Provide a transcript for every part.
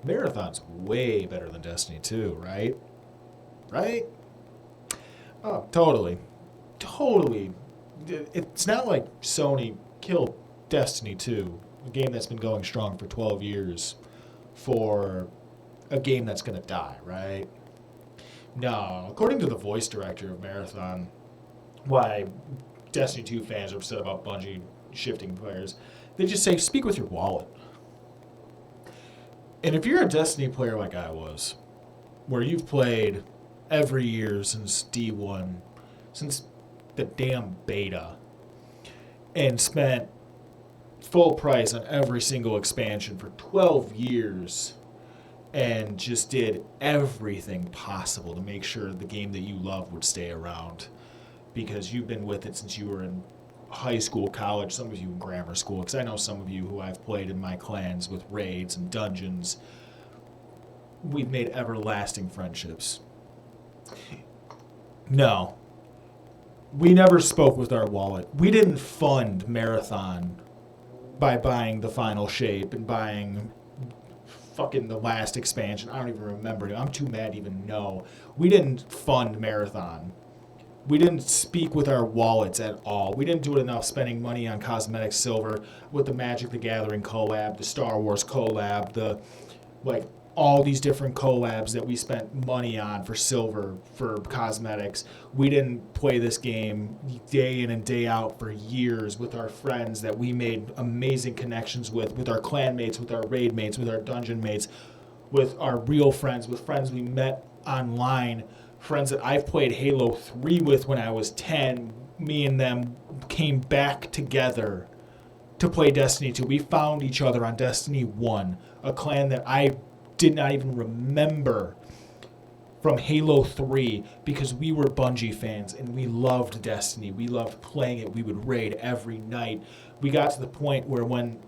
Marathon's way better than Destiny 2, right? Right? Oh, totally. Totally. It's not like Sony killed Destiny 2, a game that's been going strong for 12 years, for a game that's going to die, right? No. According to the voice director of Marathon, why Destiny 2 fans are upset about Bungie shifting players, they just say, speak with your wallet. And if you're a Destiny player like I was, where you've played every year since D1, since the damn beta, and spent full price on every single expansion for 12 years, and just did everything possible to make sure the game that you love would stay around, because you've been with it since you were in high school, college, some of you in grammar school, because I know some of you who I've played in my clans with raids and dungeons. We've made everlasting friendships. No. We never spoke with our wallet. We didn't fund Marathon by buying the final shape and buying fucking the last expansion. I don't even remember. I'm too mad to even know. We didn't fund Marathon. We didn't speak with our wallets at all. We didn't do enough spending money on cosmetic silver with the Magic the Gathering collab, the Star Wars collab, the all these different collabs that we spent money on for silver, for cosmetics. We didn't play this game day in and day out for years with our friends that we made amazing connections with our clan mates, with our raid mates, with our dungeon mates, with our real friends, with friends we met online, friends that I've played Halo 3 with when I was 10. Me and them came back together to play Destiny 2. We found each other on Destiny 1, a clan that I did not even remember from Halo 3, because we were Bungie fans and we loved Destiny. We loved playing it. We would raid every night. We got to the point where when,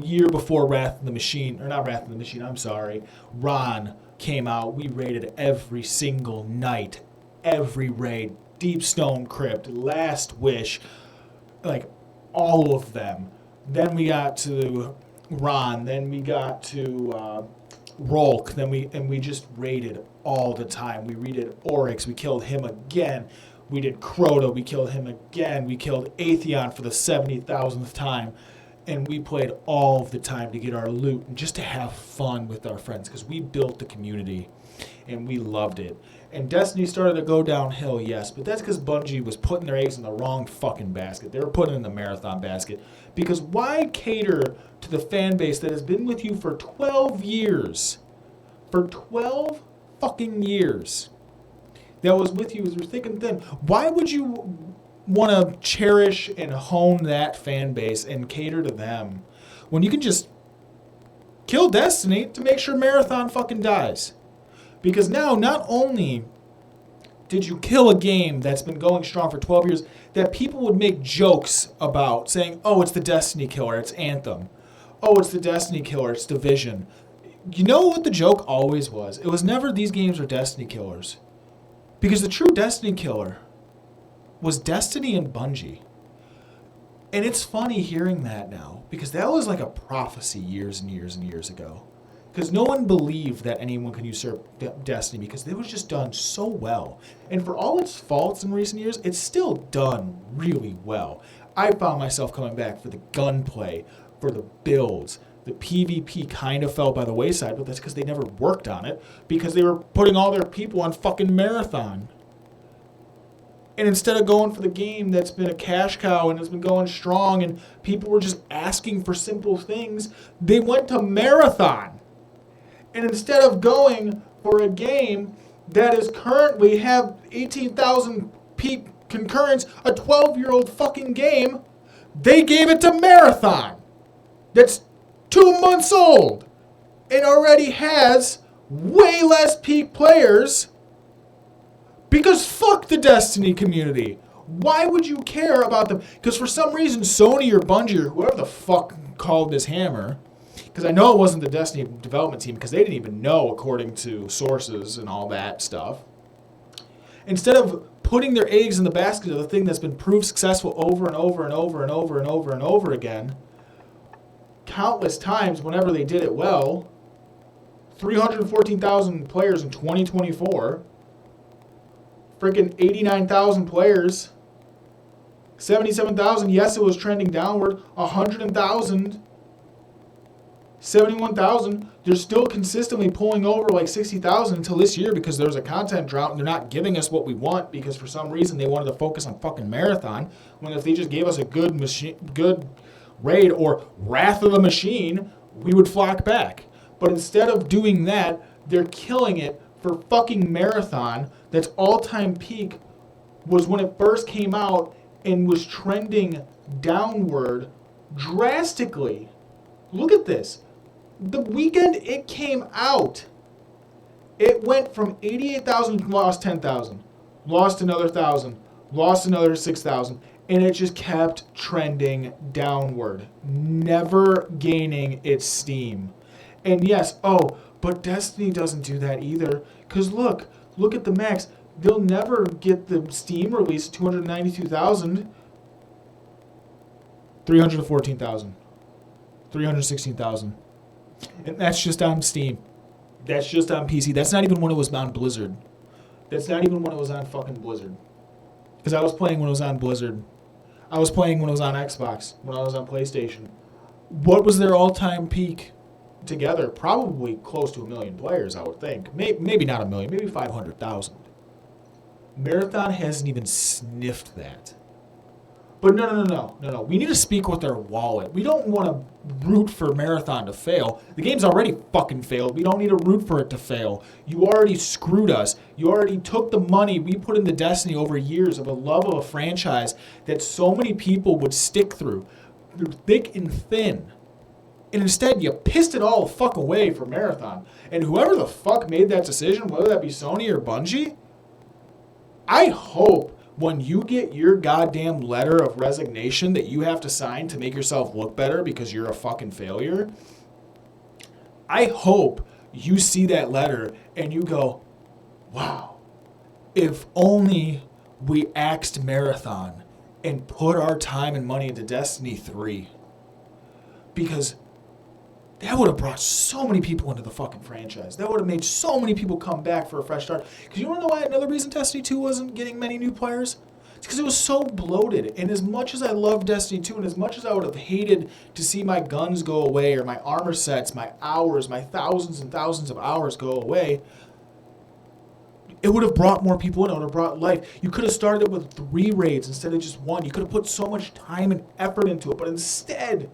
year before Wrath of the Machine, or not Wrath of the Machine, I'm sorry, Ron came out, we raided every single night, every raid, Deep Stone Crypt, Last Wish, all of them. Then we got to Ron, then we got to Rolk, then we just raided all the time. We raided Oryx, we killed him again. We did Crota, we killed him again. We killed Atheon for the 70,000th time. And we played all of the time to get our loot and just to have fun with our friends, because we built the community and we loved it. And Destiny started to go downhill, yes, but that's because Bungie was putting their eggs in the wrong fucking basket. They were putting it in the Marathon basket. Because why cater to the fan base that has been with you for 12 years? For 12 fucking years. That was with you through thick and thin. Why would you want to cherish and hone that fan base and cater to them when you can just kill Destiny to make sure Marathon fucking dies? Because now, not only did you kill a game that's been going strong for 12 years, that people would make jokes about, saying, oh, it's the Destiny killer, it's Anthem. Oh, it's the Destiny killer, it's Division. You know what the joke always was? It was never these games are Destiny killers. Because the true Destiny killer was Destiny and Bungie. And it's funny hearing that now, because that was like a prophecy years and years and years ago. Because no one believed that anyone could usurp Destiny, because it was just done so well. And for all its faults in recent years, it's still done really well. I found myself coming back for the gunplay, for the builds. The PvP kind of fell by the wayside, but that's because they never worked on it, because they were putting all their people on fucking Marathon. And instead of going for the game that's been a cash cow and has been going strong and people were just asking for simple things, they went to Marathon. And instead of going for a game that is currently have 18,000 peak concurrence, a 12-year-old fucking game, they gave it to Marathon. That's 2 months old and already has way less peak players, because fuck the Destiny community. Why would you care about them? Because for some reason Sony or Bungie or whoever the fuck called this hammer, because I know it wasn't the Destiny development team, because they didn't even know according to sources and all that stuff. Instead of putting their eggs in the basket of the thing that's been proved successful over and over and over and over and over and over again, countless times whenever they did it well, 314,000 players in 2024. Freaking 89,000 players. 77,000. Yes, it was trending downward. 100,000. 71,000. They're still consistently pulling over like 60,000 until this year because there was a content drought and they're not giving us what we want because for some reason they wanted to focus on fucking Marathon. When if they just gave us a good raid or Wrath of the Machine, we would flock back. But instead of doing that, they're killing it for fucking Marathon. That's all-time peak was when it first came out and was trending downward drastically. Look at this. The weekend it came out, it went from 88,000, lost 10,000, lost another 1,000, lost another 6,000, and it just kept trending downward, never gaining its steam. And yes, but Destiny doesn't do that either, because look at the max. They'll never get the Steam release 292,000, 314,000, 316,000. And that's just on Steam. That's just on PC. That's not even when it was on Blizzard. That's not even when it was on fucking Blizzard. Because I was playing when it was on Blizzard. I was playing when it was on Xbox, when I was on PlayStation. What was their all-time peak together? Probably close to 1 million players, I would think. Maybe not 1 million, maybe 500,000. Marathon hasn't even sniffed that. But no. We need to speak with our wallet. We don't want to root for Marathon to fail. The game's already fucking failed. We don't need to root for it to fail. You already screwed us. You already took the money we put into Destiny over years of a love of a franchise that so many people would stick through thick and thin. And instead, you pissed it all the fuck away for Marathon. And whoever the fuck made that decision, whether that be Sony or Bungie, I hope when you get your goddamn letter of resignation that you have to sign to make yourself look better because you're a fucking failure, I hope you see that letter and you go, wow, if only we axed Marathon and put our time and money into Destiny 3. Because that would have brought so many people into the fucking franchise. That would have made so many people come back for a fresh start. Because you want to know why another reason Destiny 2 wasn't getting many new players? It's because it was so bloated. And as much as I love Destiny 2 and as much as I would have hated to see my guns go away or my armor sets, my hours, my thousands and thousands of hours go away, it would have brought more people in. It would have brought life. You could have started it with 3 raids instead of just 1. You could have put so much time and effort into it. But instead,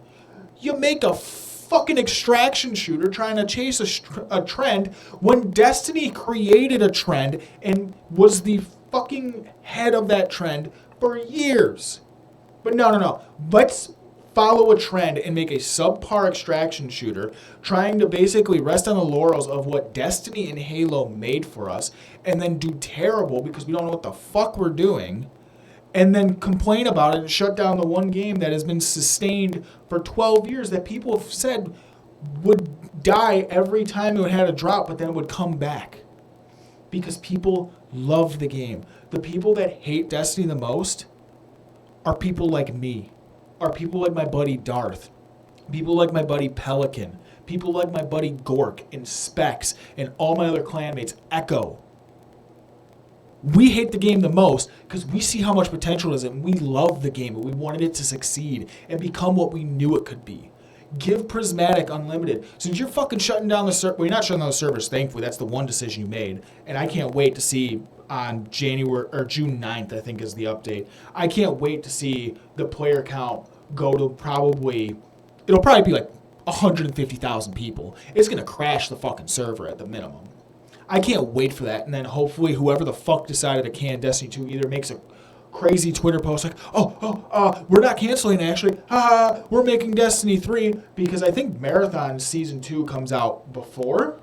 you make a fucking extraction shooter trying to chase a trend when Destiny created a trend and was the fucking head of that trend for years. But no. Let's follow a trend and make a subpar extraction shooter trying to basically rest on the laurels of what Destiny and Halo made for us and then do terrible because we don't know what the fuck we're doing and then complain about it and shut down the one game that has been sustained for 12 years that people have said would die every time it had a drop, but then it would come back. Because people love the game. The people that hate Destiny the most are people like me, are people like my buddy Darth, people like my buddy Pelican, people like my buddy Gork and Specks and all my other clanmates, Echo. We hate the game the most because we see how much potential it is and we love the game and we wanted it to succeed and become what we knew it could be. Give Prismatic unlimited. Since you're fucking shutting down the server, well, you're not shutting down the servers, thankfully. That's the one decision you made. And I can't wait to see on January or June 9th, I think is the update. I can't wait to see the player count go to it'll probably be like 150,000 people. It's going to crash the fucking server at the minimum. I can't wait for that. And then hopefully whoever the fuck decided to can Destiny 2 either makes a crazy Twitter post like, we're not canceling actually. We're making Destiny 3 because I think Marathon Season 2 comes out before.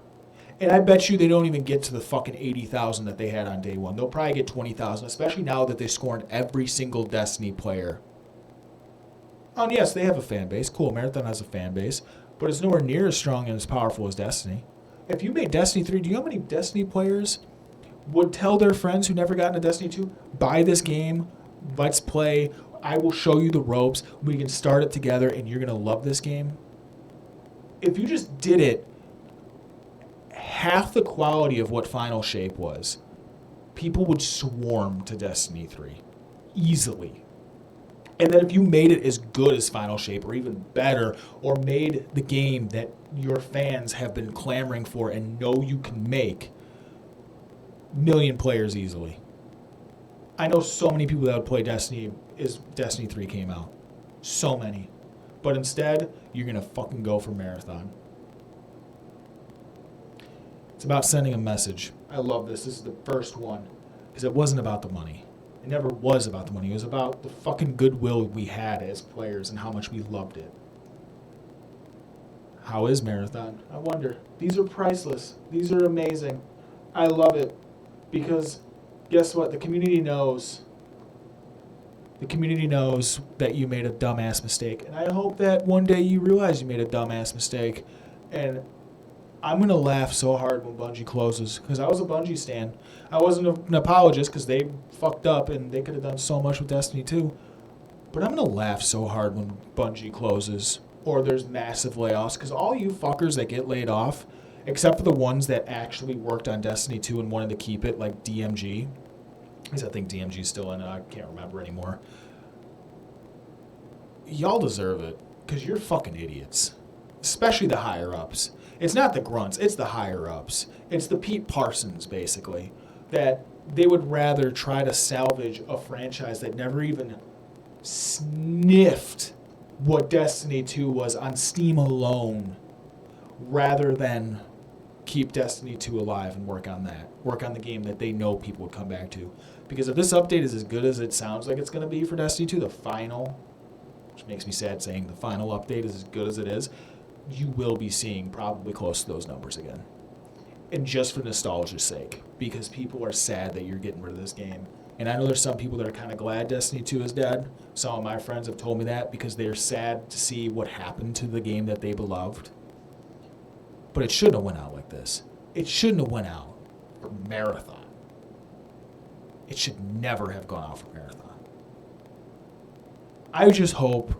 And I bet you they don't even get to the fucking 80,000 that they had on day one. They'll probably get 20,000, especially now that they scorned every single Destiny player. Oh, and yes, they have a fan base. Cool, Marathon has a fan base. But it's nowhere near as strong and as powerful as Destiny. If you made Destiny 3, do you know how many Destiny players would tell their friends who never got into Destiny 2, buy this game, let's play, I will show you the ropes, we can start it together, and you're going to love this game? If you just did it half the quality of what Final Shape was, people would swarm to Destiny 3 easily. And then if you made it as good as Final Shape or even better, or made the game that your fans have been clamoring for and know you can make, million players easily. I know so many people that would play Destiny as Destiny 3 came out. So many. But instead, you're going to fucking go for Marathon. It's about sending a message. I love this. This is the first one. Because it wasn't about the money. It never was about the money. It was about the fucking goodwill we had as players and how much we loved it. How is Marathon? I wonder. These are priceless. These are amazing. I love it. Because guess what? The community knows. The community knows that you made a dumbass mistake. And I hope that one day you realize you made a dumbass mistake. And I'm going to laugh so hard when Bungie closes. Because I was a Bungie stan. I wasn't an apologist because they fucked up and they could have done so much with Destiny 2. But I'm going to laugh so hard when Bungie closes. Or there's massive layoffs. Because all you fuckers that get laid off, except for the ones that actually worked on Destiny 2 and wanted to keep it, like DMG. Because I think DMG's still in it. I can't remember anymore. Y'all deserve it. Because you're fucking idiots. Especially the higher-ups. It's not the grunts. It's the higher-ups. It's the Pete Parsons, basically. That they would rather try to salvage a franchise that never even sniffed what Destiny 2 was on Steam alone, rather than keep Destiny 2 alive and work on that. Work on the game that they know people would come back to. Because if this update is as good as it sounds like it's going to be for Destiny 2, the final, which makes me sad saying the final update is as good as it is, you will be seeing probably close to those numbers again. And just for nostalgia's sake. Because people are sad that you're getting rid of this game. And I know there's some people that are kind of glad Destiny 2 is dead. Some of my friends have told me that because they're sad to see what happened to the game that they beloved. But it shouldn't have went out like this. It shouldn't have went out for Marathon. It should never have gone out for Marathon. I just hope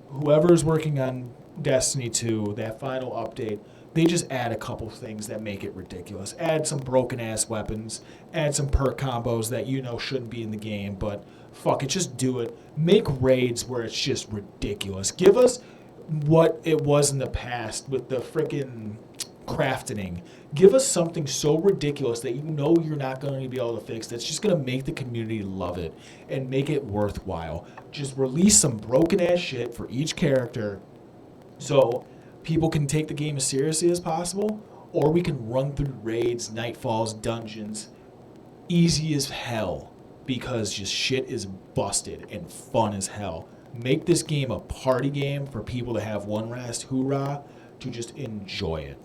whoever's working on Destiny 2, that final update, they just add a couple things that make it ridiculous. Add some broken-ass weapons. Add some perk combos that you know shouldn't be in the game, but fuck it, just do it. Make raids where it's just ridiculous. Give us what it was in the past with the frickin' crafting. Give us something so ridiculous that you know you're not going to be able to fix that's just going to make the community love it and make it worthwhile. Just release some broken-ass shit for each character so people can take the game as seriously as possible, or we can run through raids, nightfalls, dungeons, easy as hell, because just shit is busted and fun as hell. Make this game a party game for people to have one last hoorah to just enjoy it.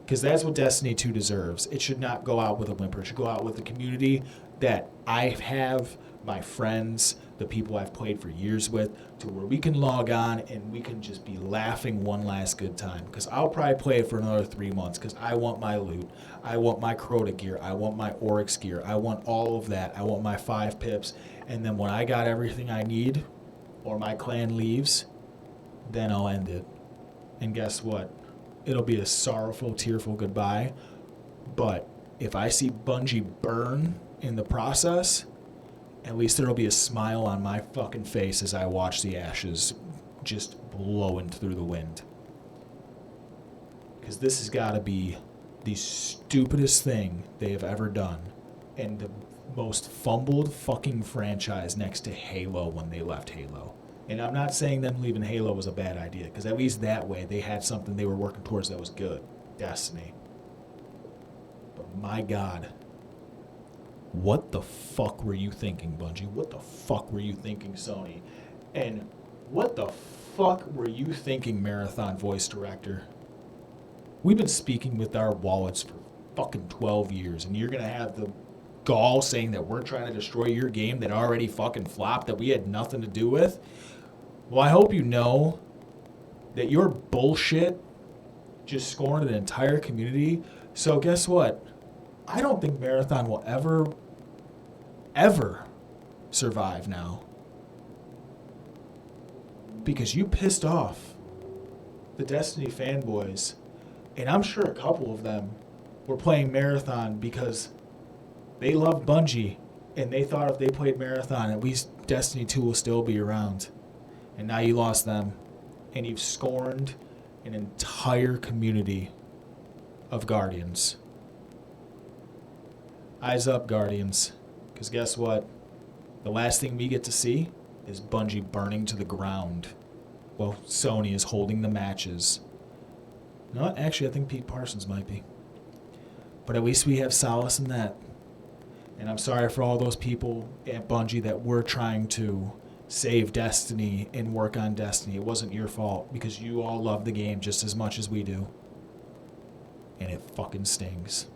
Because that's what Destiny 2 deserves. It should not go out with a whimper. It should go out with the community that I have, my friends, the people I've played for years with, to where we can log on and we can just be laughing one last good time. Because I'll probably play it for another 3 months because I want my loot. I want my Crota gear. I want my Oryx gear. I want all of that. I want my 5 pips. And then when I got everything I need, or my clan leaves, then I'll end it. And guess what? It'll be a sorrowful, tearful goodbye. But if I see Bungie burn in the process, at least there'll be a smile on my fucking face as I watch the ashes just blowing through the wind. Because this has got to be the stupidest thing they have ever done. And the most fumbled fucking franchise next to Halo when they left Halo. And I'm not saying them leaving Halo was a bad idea, because at least that way they had something they were working towards that was good. Destiny. But my God. What the fuck were you thinking, Bungie? What the fuck were you thinking, Sony? And what the fuck were you thinking, Marathon voice director? We've been speaking with our wallets for fucking 12 years, and you're going to have the gall saying that we're trying to destroy your game that already fucking flopped, that we had nothing to do with? Well, I hope you know that your bullshit just scorned an entire community. So guess what? I don't think Marathon will ever survive now. Because you pissed off the Destiny fanboys And I'm sure a couple of them were playing Marathon because they love Bungie, and they thought if they played Marathon, at least Destiny 2 will still be around. And now you lost them, and you've scorned an entire community of Guardians. Eyes up, Guardians, because guess what? The last thing we get to see is Bungie burning to the ground while Sony is holding the matches. No, actually, I think Pete Parsons might be. But at least we have solace in that. And I'm sorry for all those people at Bungie that were trying to save Destiny and work on Destiny. It wasn't your fault because you all love the game just as much as we do. And it fucking stings.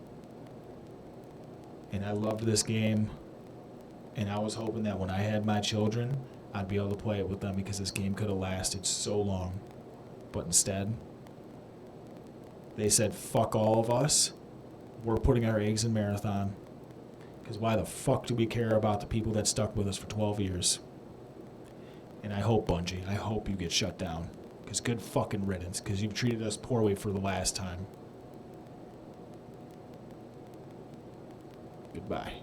And I loved this game. And I was hoping that when I had my children, I'd be able to play it with them because this game could have lasted so long. But instead, they said, fuck all of us. We're putting our eggs in Marathon. Because why the fuck do we care about the people that stuck with us for 12 years? And I hope, Bungie, I hope you get shut down. Because good fucking riddance. Because you've treated us poorly for the last time. Goodbye.